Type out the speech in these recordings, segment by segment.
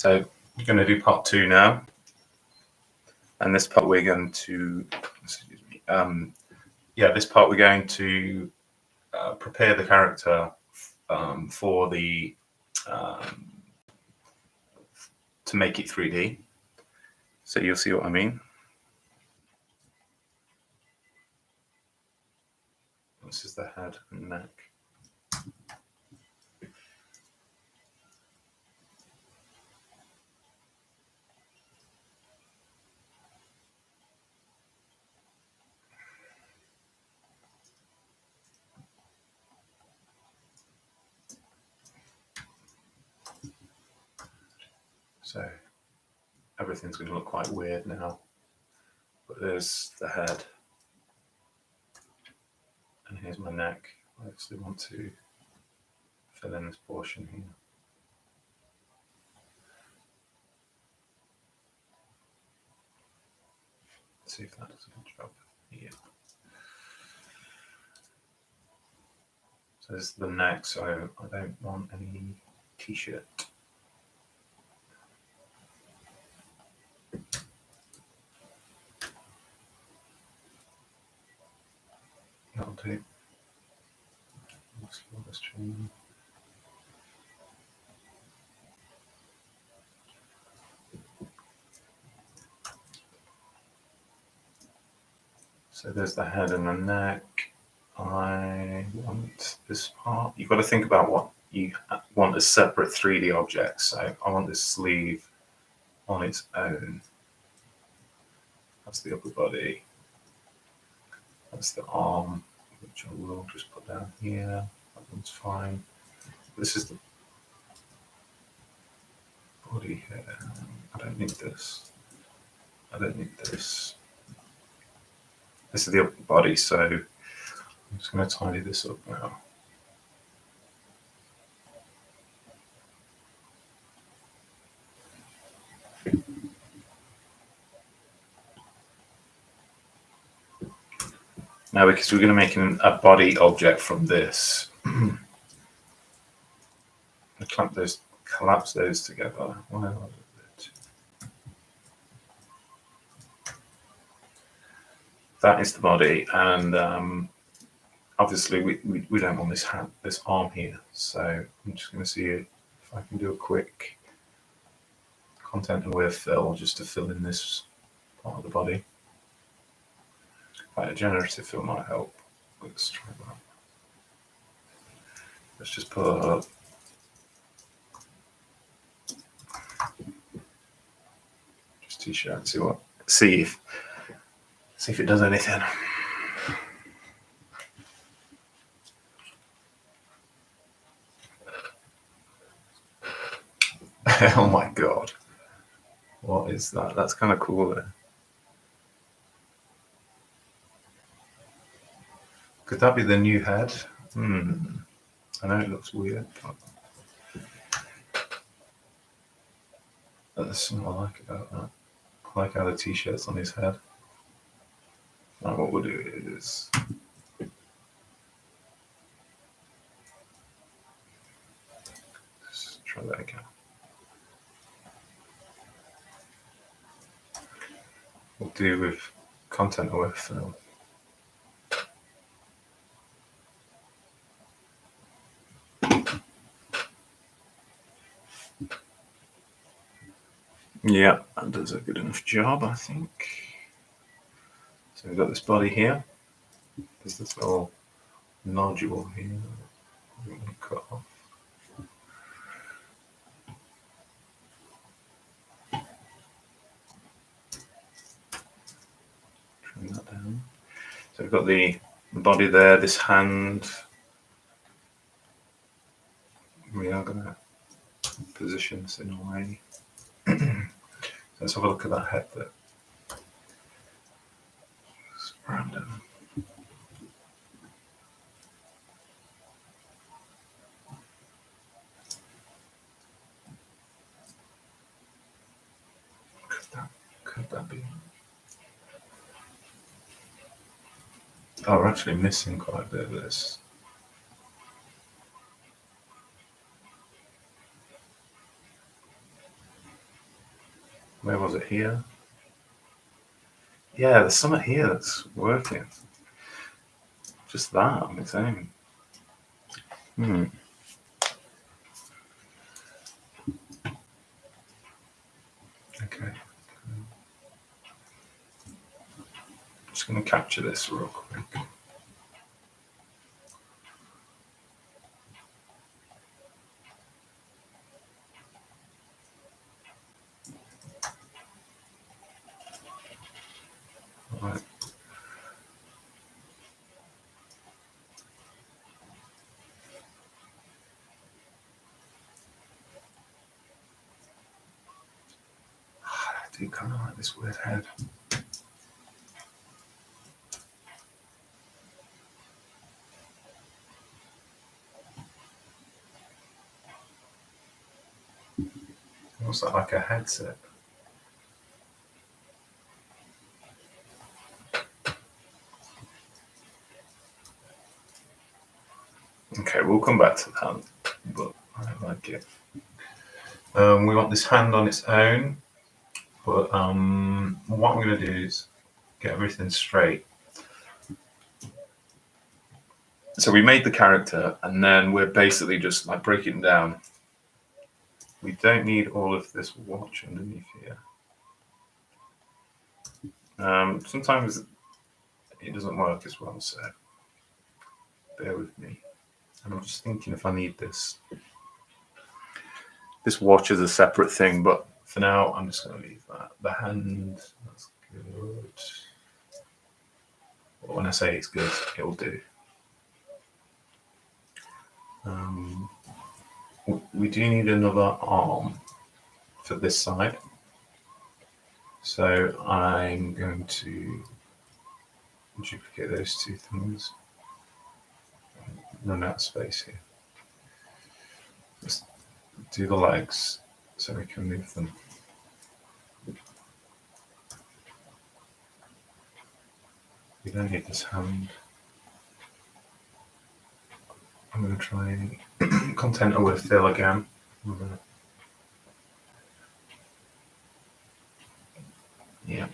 So we're going to do part 2 now, and this part we're going to, this part we're going to prepare the character for the to make it 3D. So you'll see what I mean. This is the head and neck. So everything's going to look quite weird now, but there's the head, and here's my neck. I actually want to fill in this portion here. Let's see if that does a good job here. So this is the neck, so I don't want any t-shirt. That'll do. Let's slow this chain. So there's the head and the neck. I want this part. You've got to think about what you want as separate 3D objects. So I want this sleeve on its own. That's the upper body. That's the arm, which I will just put down here. That one's fine. This is the body here. I don't need this. I don't need this. This is the upper body, so I'm just going to tidy this up now. Now, because we're going to make a body object from this, collapse those together. That is the body, and obviously we don't want this arm here. So I'm just going to see if I can do a quick content aware fill just to fill in this part of the body. A generative fill might help. Let's try that. Let's just put just t-shirt and see if it does anything. Oh my god. What is that? That's kind of cool there. Could that be the new head? I know it looks weird, but there's something I like about that. I like how the t-shirt's on his head. Now what we'll do is let's try that again. We'll do with content aware fill. Yeah, that does a good enough job, I think. So we've got this body here. There's this little nodule here that we want to cut off. Trim that down. So we've got the body there, this hand. We are going to position this in a way. Let's have a look at that head there. It's random. Could that be? Oh, we're actually missing quite a bit of this. Where was it? Here? Yeah, there's something here that's working. Just that on its own. Okay. Just going to capture this real quick. Right. I do kind of like this weird head. What's that, like a headset? Okay, we'll come back to that, but I don't like it. We want this hand on its own, but what I'm going to do is get everything straight. So we made the character, and then we're basically just like breaking it down. We don't need all of this watch underneath here. Sometimes it doesn't work as well, so bear with me. And I'm just thinking if I need this. This watch is a separate thing, but for now, I'm just going to leave that. The hand, that's good. But when I say it's good, it'll do. We do need another arm for this side. So I'm going to duplicate those two things. Run out of space here. Let's do the legs so we can move them. We don't need this hand. I'm going to try content with fill again. Yeah.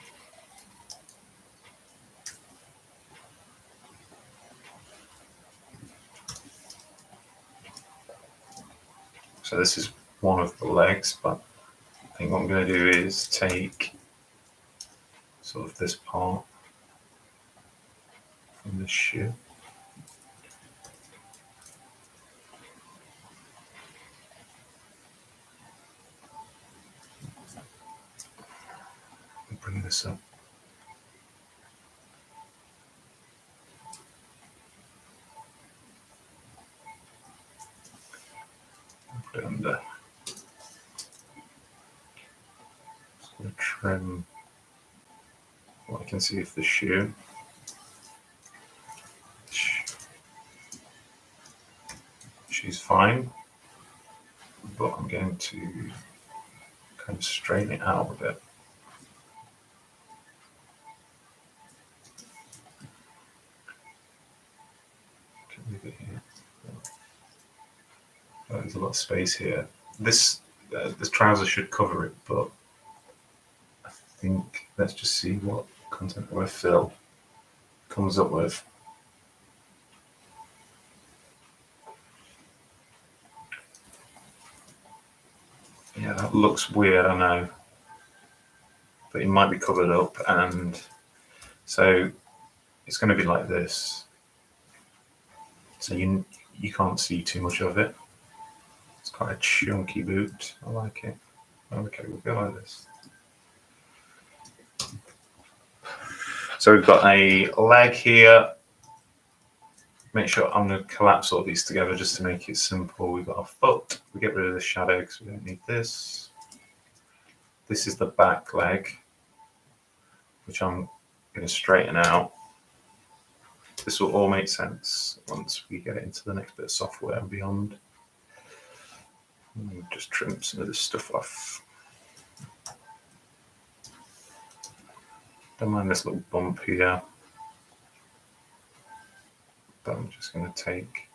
So this is one of the legs, but I think what I'm going to do is take sort of this part from the shoe. And bring this up. Put it under. Just going to trim what I can see of the shoe. She's fine, but I'm going to kind of straighten it out a bit. Leave it here. There's a lot of space here. This trouser should cover it, but I think let's just see what content where fill comes up with. Yeah, that looks weird, I know, but it might be covered up, and so it's going to be like this. So you can't see too much of it. It's quite a chunky boot. I like it. Okay, we'll go like this. So we've got a leg here. Make sure I'm going to collapse all these together just to make it simple. We've got a foot. We get rid of the shadow because we don't need this. This is the back leg, which I'm going to straighten out. This will all make sense once we get into the next bit of software and beyond. We'll just trim some of this stuff off. Don't mind this little bump here, but I'm just going to take.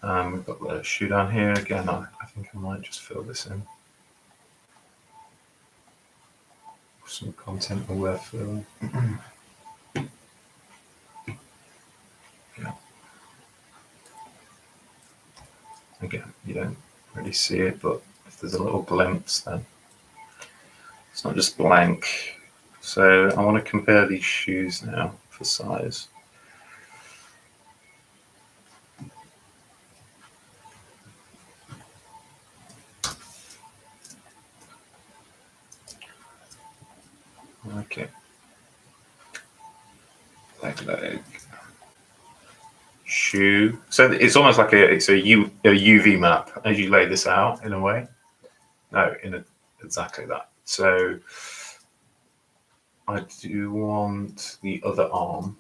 We've got the shoe down here again. I think I might just fill this in. Some content will worth filling. Yeah. Again, you don't really see it, but if there's a little glimpse, then it's not just blank. So I want to compare these shoes now for size. Okay. Leg. Shoe. So it's almost like it's a UV map as you lay this out in a way. No, exactly that. So I do want the other arm.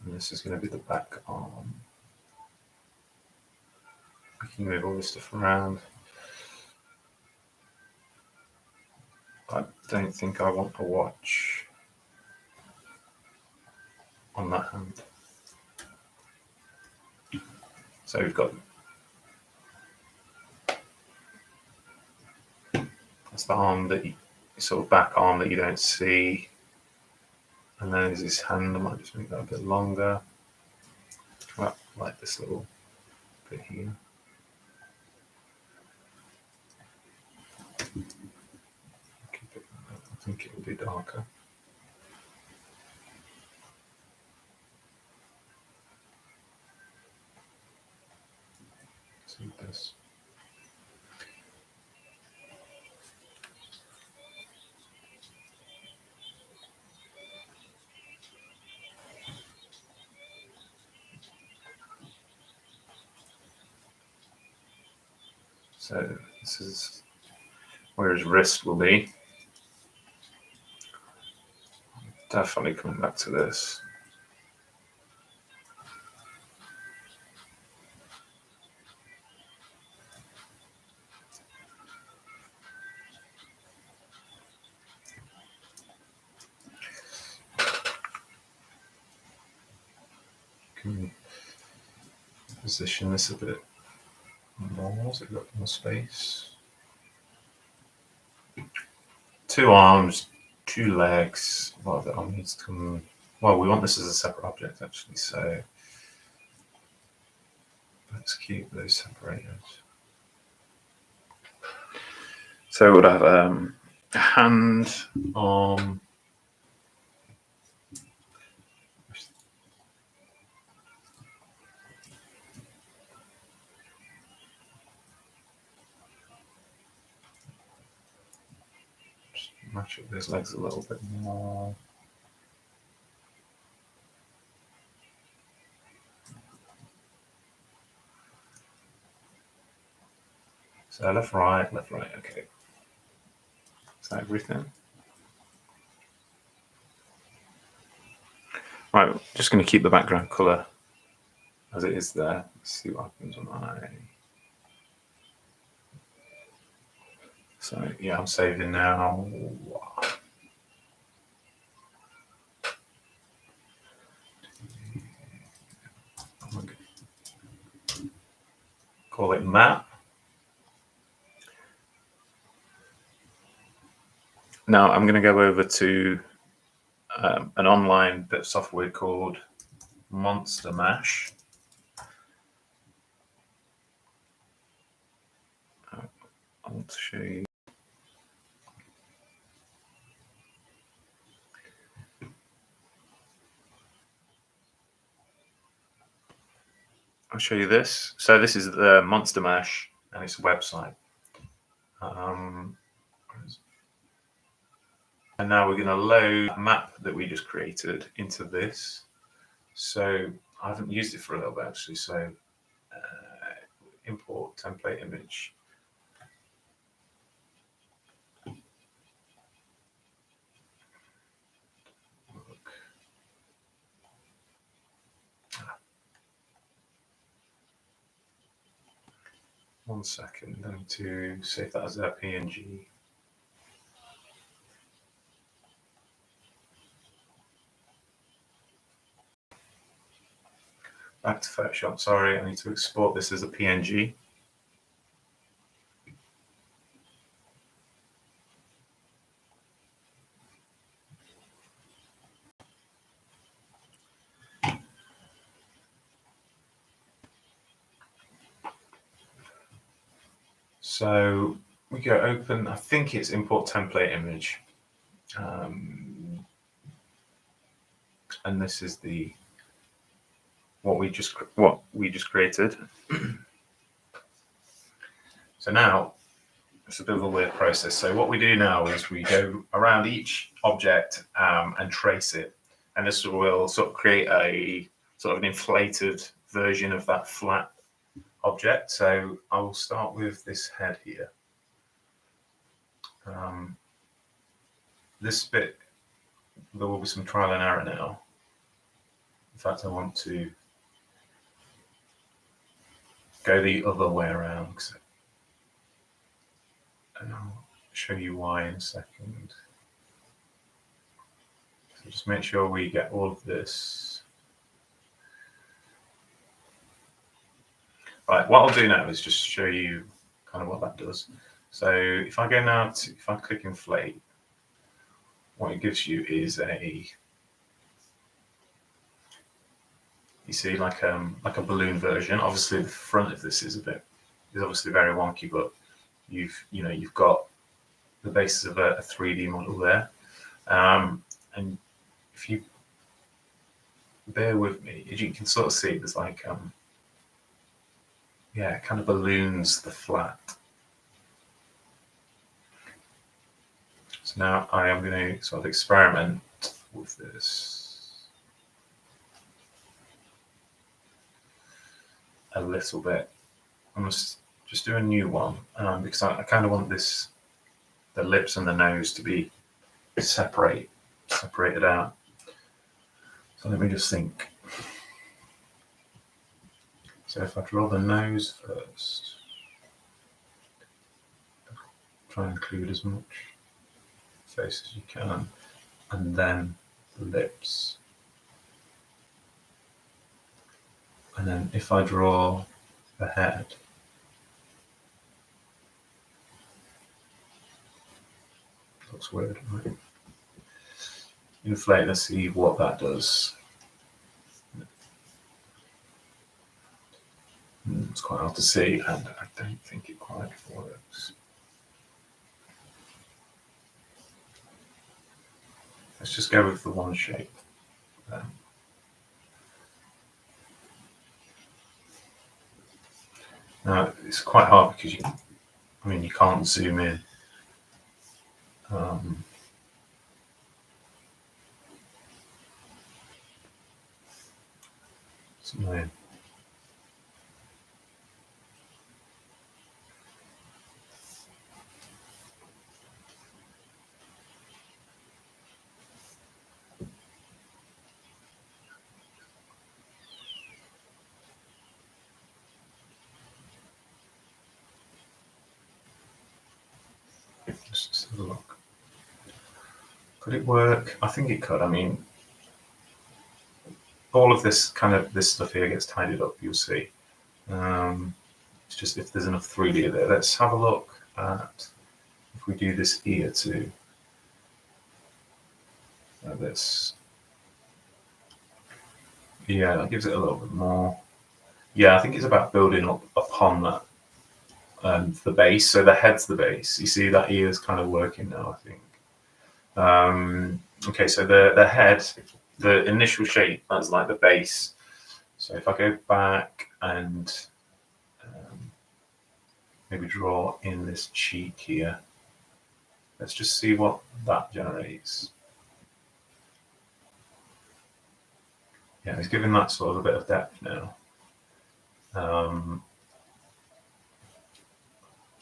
And this is going to be the back arm. We can move all this stuff around. I don't think I want a watch on that hand. So we've got that's the arm that sort of back arm that you don't see. And then there's his hand. I might just make that a bit longer. Well, like this little bit here. I think it will be darker. See this. So this is where his wrist will be. Definitely coming back to this. Can position this a bit more so we've got more space. 2 arms, 2 legs. Well, the arm needs to come. Well, we want this as a separate object actually, so let's keep those separated. So we'll have a hand, arm. Just match up those legs a little bit more. So left, right, okay. Is that everything? Right, just going to keep the background colour as it is there. Let's see what happens when I... So yeah, I'm saving now. Call it map. Now I'm going to go over to an online bit of software called Monster Mash. I want to show you. I'll show you this. So this is the Monster Mash, and it's a website. And now we're going to load a map that we just created into this. So I haven't used it for a little bit actually. So import template image. One second, I'm going to save that as a PNG. Back to Photoshop. Sorry, I need to export this as a PNG. So we go open, I think it's import template image. And this is what we just created. So now it's a bit of a weird process. So what we do now is we go around each object and trace it, and this will sort of create a sort of an inflated version of that flat object. So I will start with this head here. This bit, there will be some trial and error now. In fact, I want to go the other way around, and I'll show you why in a second. So just make sure we get all of this. Right, what I'll do now is just show you kind of what that does. So if I go now to, if I click inflate, what it gives you is you see like a balloon version. Obviously the front of this is obviously very wonky, but you've got the basis of a 3D model there. And if you bear with me, as you can sort of see, there's like yeah, it kind of balloons the flat. So now I am going to sort of experiment with this a little bit. I must just do a new one because I kind of want the lips and the nose to be separated out. So let me just think. So if I draw the nose first, try and include as much face as you can, and then the lips. And then if I draw the head, looks weird, right? Inflate, let's see what that does. It's quite hard to see, and I don't think it quite works. Let's just go with the one shape. Now it's quite hard because you can't zoom in. It's annoying. Just have a look. Could it work? I think it could. I mean, all of this stuff here gets tidied up, you'll see. It's just if there's enough 3D there. Let's have a look at if we do this ear too. This. Yeah, that gives it a little bit more. Yeah, I think it's about building up upon that. The base, so the head's the base. You see that ear is kind of working now, I think. Okay, so the head, the initial shape, that's like the base. So if I go back and maybe draw in this cheek here, let's just see what that generates. Yeah, it's giving that sort of a bit of depth now.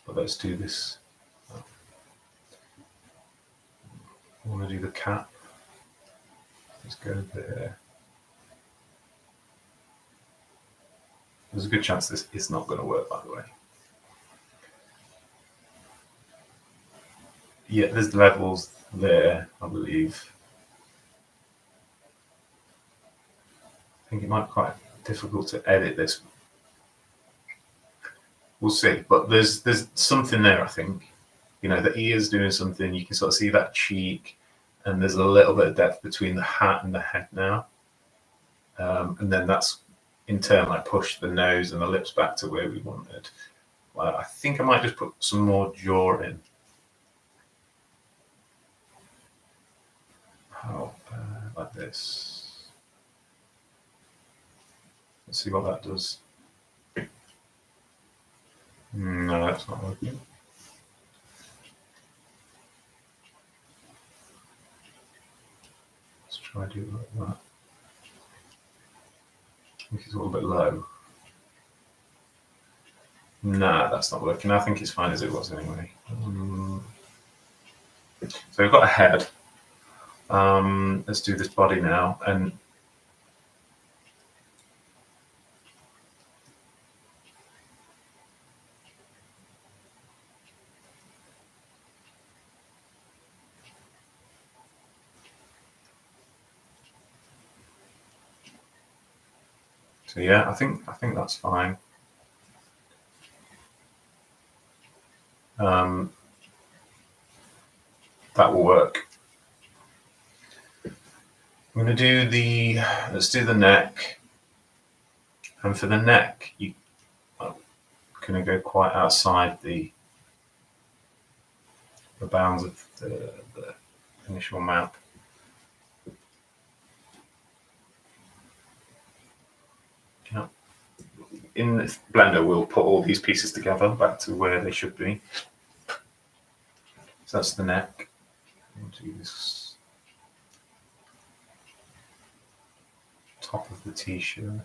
But let's do this. I want to do the cap. Let's go there. There's a good chance this is not going to work, by the way. Yeah, there's levels there, I believe. I think it might quite difficult to edit this. We'll see, but there's something there, I think. You know, the ear's doing something. You can sort of see that cheek, and there's a little bit of depth between the hat and the head now. And then that's in turn like pushed the nose and the lips back to where we wanted. Well, I think I might just put some more jaw in. How like this. Let's see what that does. No, that's not working. Let's try to do it like that. I think it's a little bit low. Nah, that's not working. I think it's fine as it was anyway. So we've got a head. Let's do this body now. And so yeah, I think that's fine. That will work. I'm going to do let's do the neck. And for the neck, I'm going to go quite outside the bounds of the initial map. Yeah. In Blender, we'll put all these pieces together back to where they should be. So that's the neck. We'll do this top of the t-shirt.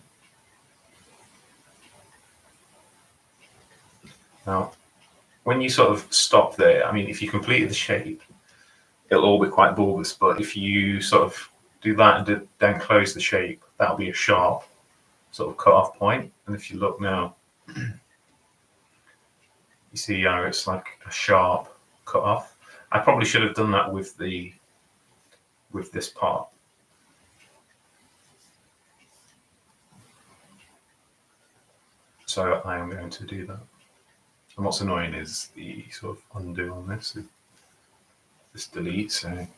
Now, when you sort of stop there, I mean, if you completed the shape, it'll all be quite bulbous, but if you sort of do that and then close the shape, that'll be a sharp sort of cut-off point. And if you look now, you see how it's like a sharp cut-off. I probably should have done that with this part. So I am going to do that. And what's annoying is the sort of undo on this. This delete, so I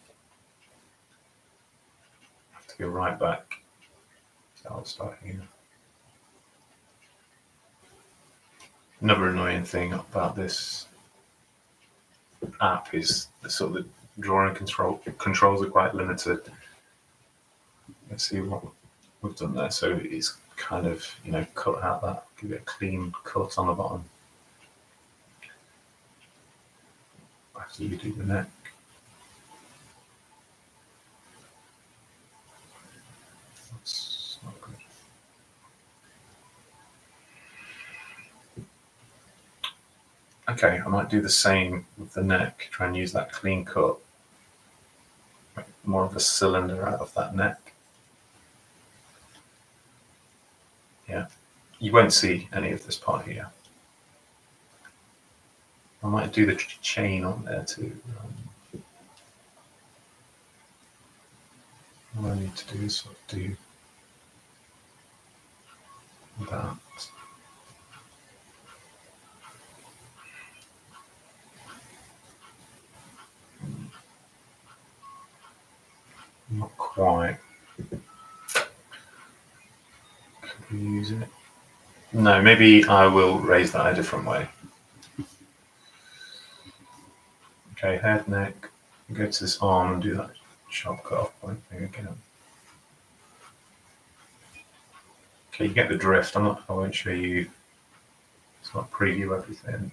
have to go right back. So I'll start here. Another annoying thing about this app is the sort of drawing controls are quite limited. Let's see what we've done there. So it's kind of, you know, cut out that, give it a clean cut on the bottom. After you do the neck. That's not good. Okay, I might do the same with the neck, try and use that clean cut. Make more of a cylinder out of that neck. Yeah, you won't see any of this part here. I might do the chain on there too. What I need to do is sort of do that. Not quite. Could we use it? No, maybe I will raise that a different way. Okay, head, neck. Go to this arm and do that sharp cut off point thing again. Okay, you get the drift. I won't show you. It's not preview everything.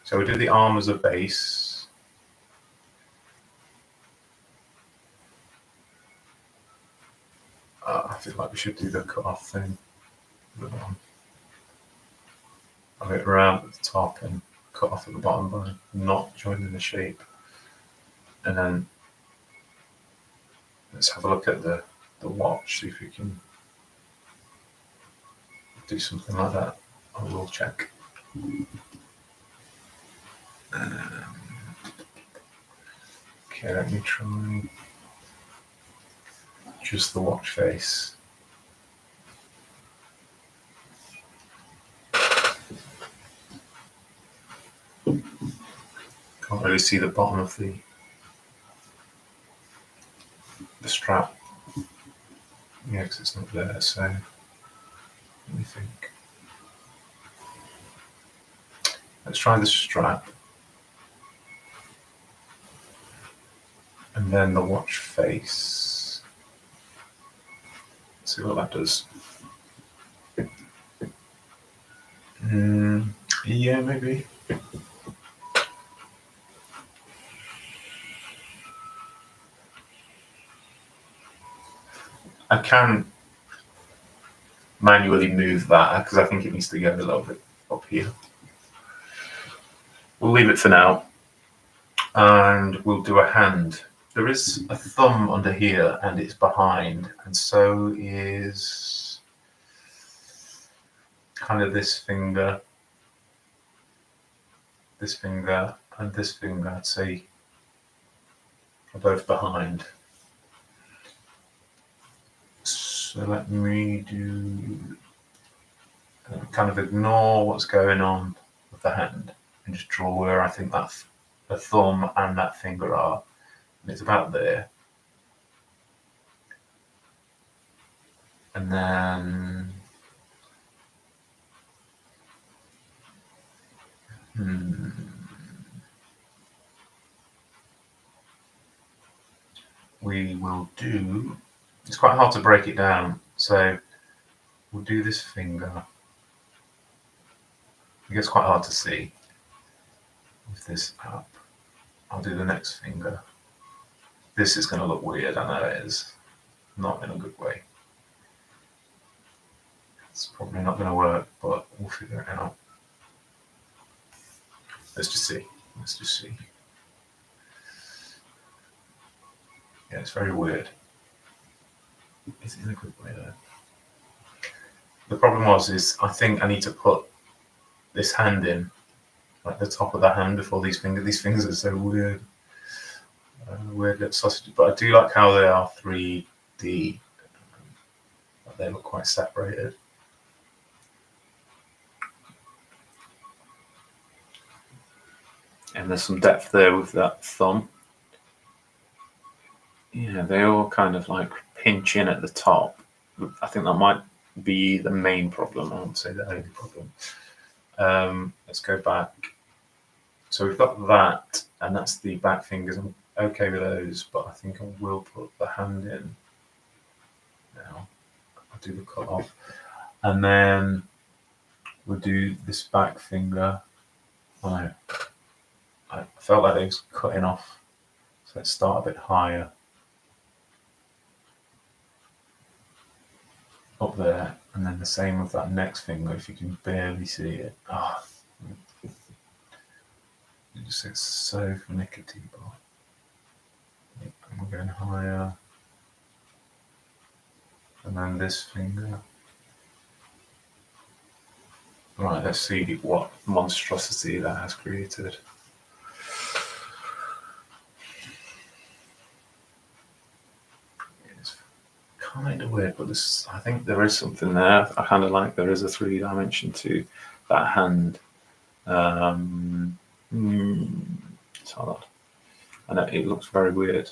So we do the arm as a base. I feel like we should do the cut off thing. I'll get around at the top and cut off at the bottom by not joining the shape. And then let's have a look at the watch, see if we can do something like that. I will check. Okay, let me try just the watch face. Can't really see the bottom of the strap. Yeah, because it's not there, so let me think. Let's try the strap. And then the watch face. Let's see what that does. Yeah, maybe. I can manually move that because I think it needs to go a little bit up here. We'll leave it for now, and we'll do a hand. There is a thumb under here, and it's behind, and so is kind of this finger, and this finger. I'd say are both behind. So let me do kind of ignore what's going on with the hand and just draw where I think that the thumb and that finger are. And it's about there. And then we will do, it's quite hard to break it down, so we'll do this finger. It gets quite hard to see with this up. I'll do the next finger. This is going to look weird, I know it is. Not in a good way. It's probably not going to work, but we'll figure it out. Let's just see. Yeah, it's very weird. It's in a good way though. The problem is I think I need to put this hand in, like the top of the hand before these fingers. These fingers are so weird. Weird little sausages, but I do like how they are 3D. They look quite separated. And there's some depth there with that thumb. Yeah, they all kind of like pinch in at the top. I think that might be the main problem. I won't say the only problem. Let's go back. So we've got that, and that's the back fingers. I'm okay with those, but I think I will put the hand in now. I'll do the cut off. And then we'll do this back finger. I felt like it was cutting off. So let's start a bit higher. Up there, and then the same with that next finger, if you can barely see it. Oh, it's so finicky, but we're going higher. And then this finger. Right, let's see what monstrosity that has created. It's kind of weird, but I think there is something there. I kind of like there is a 3 dimension to that hand. It's hard. And it looks very weird.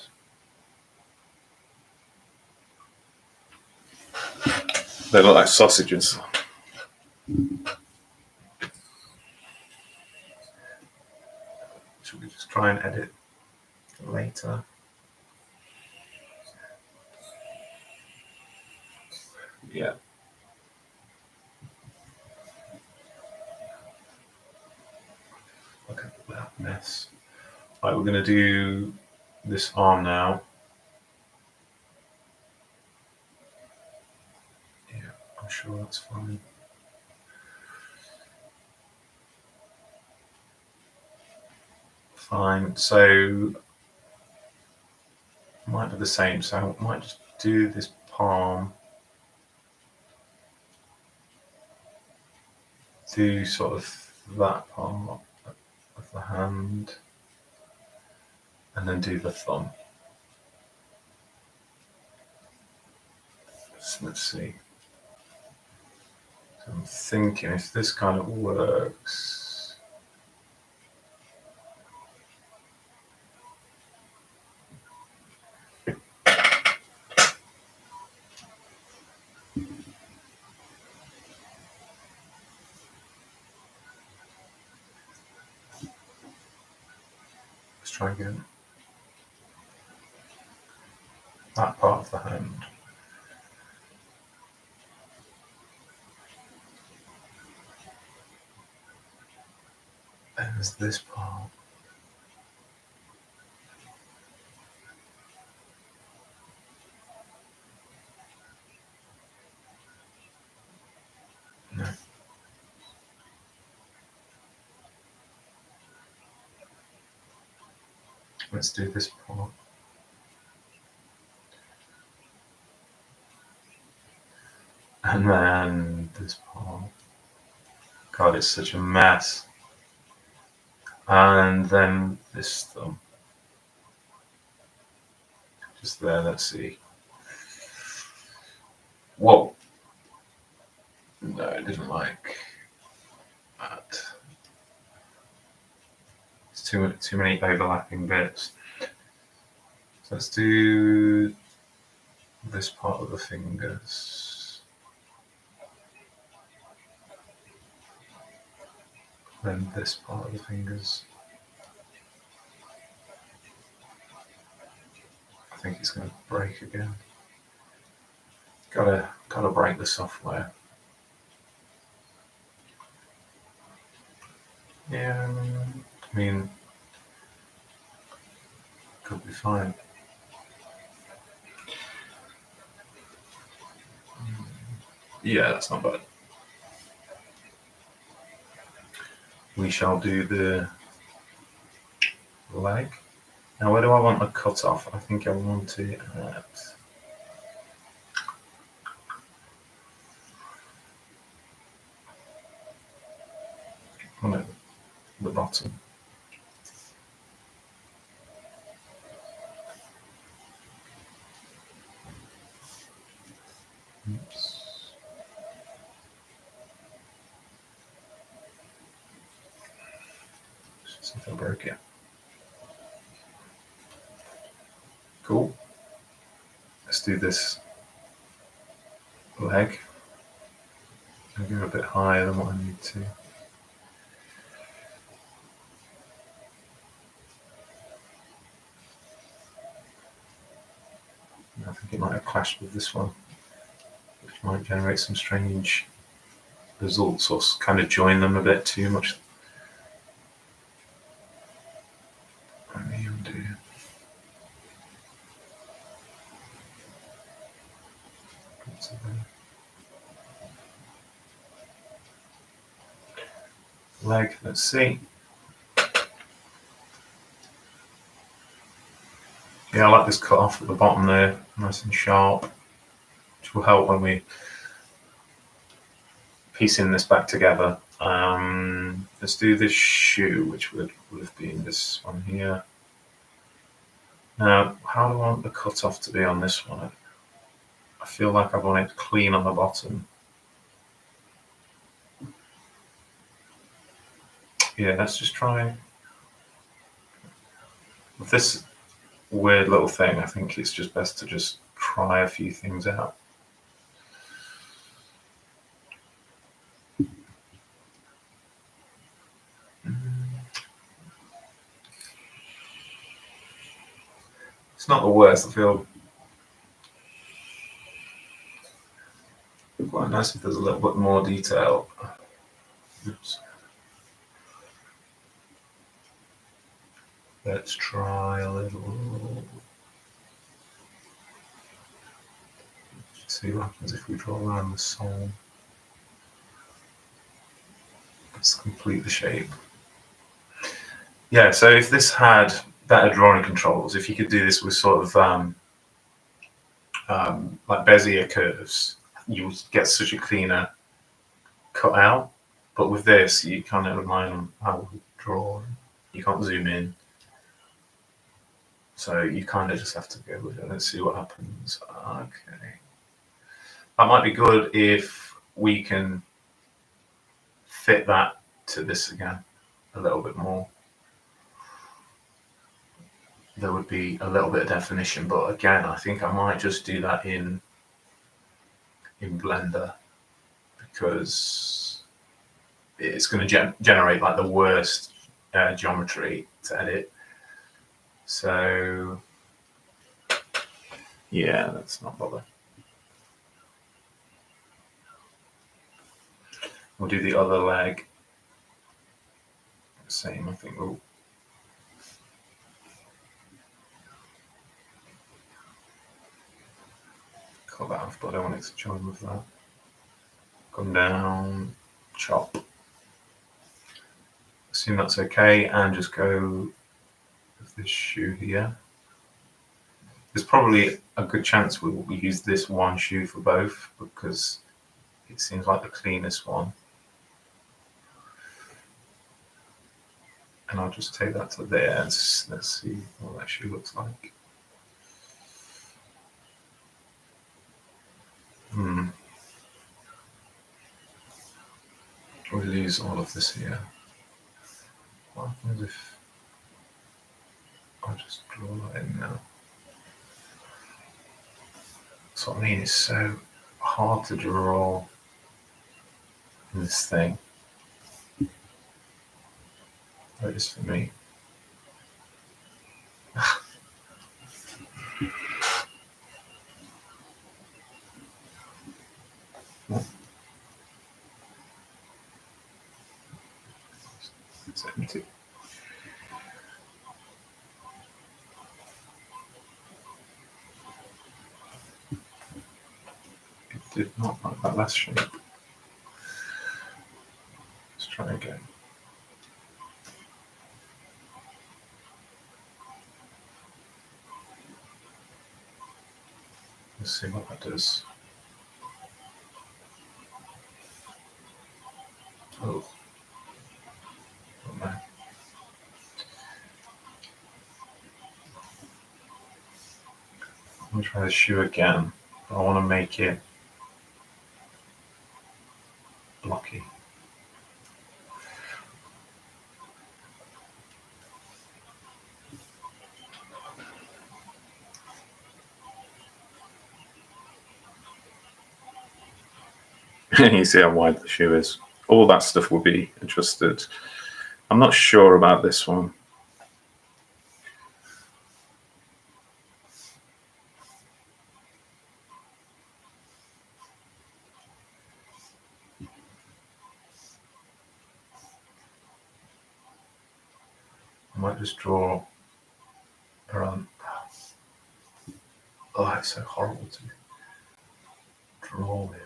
They look like sausages. Should we just try and edit later? Yeah. Look at that mess. Right, we're going to do this arm now. Yeah, I'm sure that's fine. Fine. So might be the same. So I might just do this palm. Do sort of that part of the hand. And then do the thumb. So let's see. So I'm thinking if this kind of works. try again. That part of the hand. And there's this part. No. Let's do this part. And then this part. God, it's such a mess. And then this thumb. Just there, let's see. Whoa. No, I didn't like that. It's too many overlapping bits. So let's do this part of the fingers. Then this part of the fingers. I think it's going to break again. Gotta break the software. Yeah, I mean, could be fine. Yeah, that's not bad. We shall do the leg. Now, where do I want the cut off? I think I want it at the bottom. Oops. See if I broke it. Cool. Let's do this leg. I'll go a bit higher than what I need to. I think it might have clashed with this one, which might generate some strange results or kind of join them a bit too much. Let me undo. Leg, let's see. Yeah, I like this cut off at the bottom there, nice and sharp, which will help when we piecing this back together. Let's do this shoe, which would have been this one here. Now, how do I want the cut off to be on this one? I feel like I want it clean on the bottom. Yeah, let's just try. With this weird little thing, I think it's just best to just try a few things out. It's not the worst. I feel quite nice if there's a little bit more detail. Oops. Let's try a little. See what happens if we draw around the sole. Let's complete the shape. Yeah, so if this had better drawing controls, if you could do this with sort of like Bezier curves, you would get such a cleaner cut out. But with this, you kind of rely on how we draw. You can't zoom in. So you kind of just have to go with it. Let's see what happens. Okay. That might be good if we can fit that to this again a little bit more. There would be a little bit of definition, but again, I think I might just do that in Blender because it's going to generate like the worst geometry to edit. So yeah, let's not bother. We'll do the other leg. Same, I think we'll cut that off, but I don't want it to join with that. Come down, chop. Assume that's okay, and just go with this shoe here. There's probably a good chance we will use this one shoe for both because it seems like the cleanest one. And I'll just take that to there and let's see what that shoe looks like. We'll lose all of this here. What happens if I just draw that in now? That's what I mean, it's so hard to draw in this thing. That is for me. It's empty. It did not like that last shape. Let's try again. Let's see what that does. Oh no. I'm going to try the shoe again. I want to make it blocky. You see how wide the shoe is. All that stuff will be adjusted. I'm not sure about this one. I might just draw around. Oh, it's so horrible to draw with.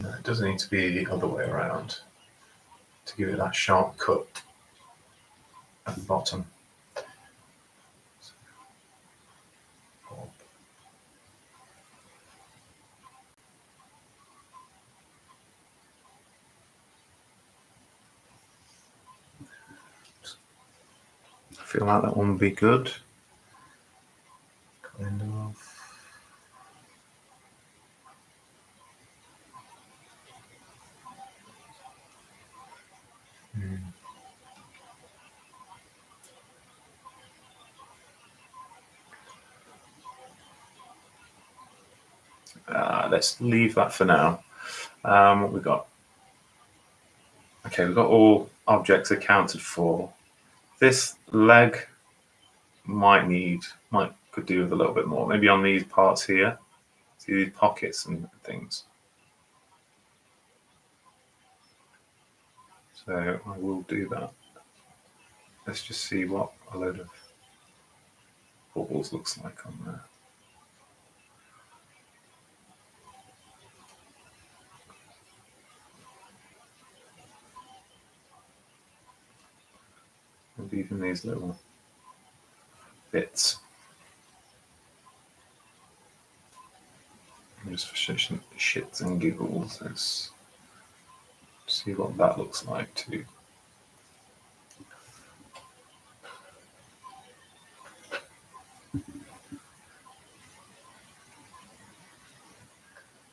No, it doesn't need to be the other way around to give it that sharp cut at the bottom. I feel like that one would be good. Kind of. Let's leave that for now. What we got? Okay, we've got all objects accounted for. This leg could do with a little bit more. Maybe on these parts here. See these pockets and things. So I will do that. Let's just see what a load of bubbles looks like on there. And even these little bits. Just for shits and giggles, let's see what that looks like too.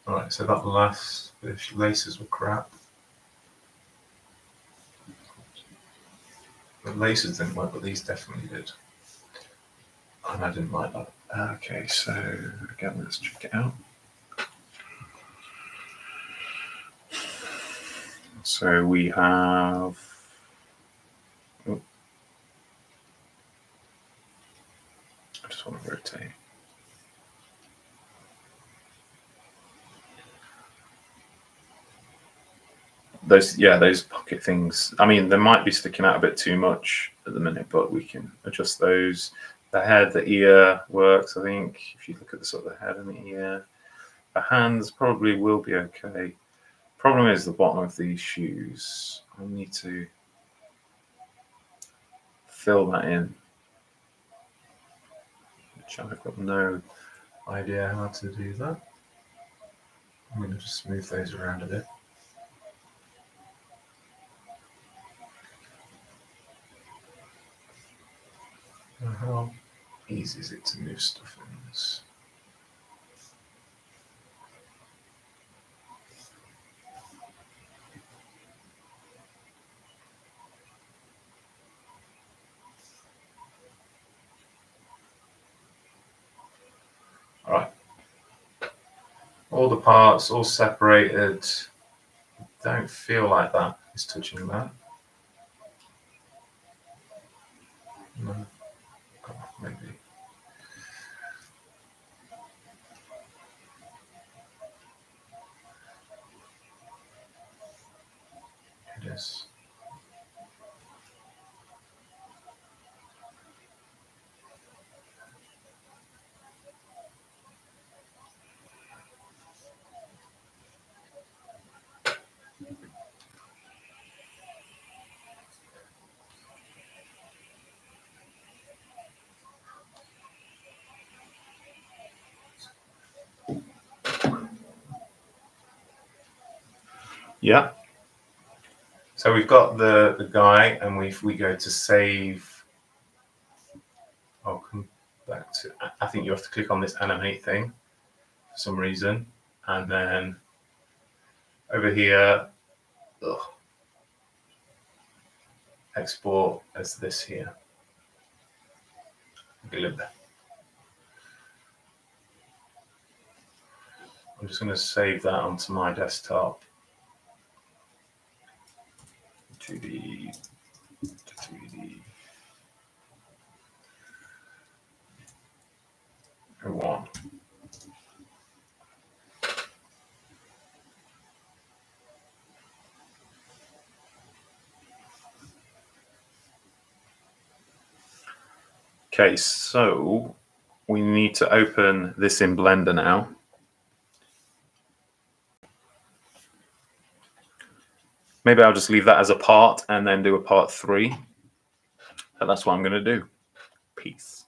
Alright, so that last bit of laces were crap. The laces didn't work, but these definitely did. And I didn't like that. Okay, so again, let's check it out. So we have. Oh, I just want to rotate. Those pocket things. I mean, they might be sticking out a bit too much at the minute, but we can adjust those. The head, the ear works, I think. If you look at the sort of the head and the ear, the hands probably will be okay. Problem is the bottom of these shoes. I need to fill that in, which I've got no idea how to do that. I'm going to just move those around a bit. How easy is it to move stuff in this? All right. All the parts, all separated. Don't feel like that is touching that. No. God, maybe. It is. Yeah. So we've got the guy, and if we go to save, I'll come back to. I think you have to click on this animate thing for some reason, and then over here, export as this here. I'm just going to save that onto my desktop. 2D to 3D. And 1. Okay, so we need to open this in Blender now. Maybe I'll just leave that as a part and then do a part 3. But that's what I'm going to do. Peace.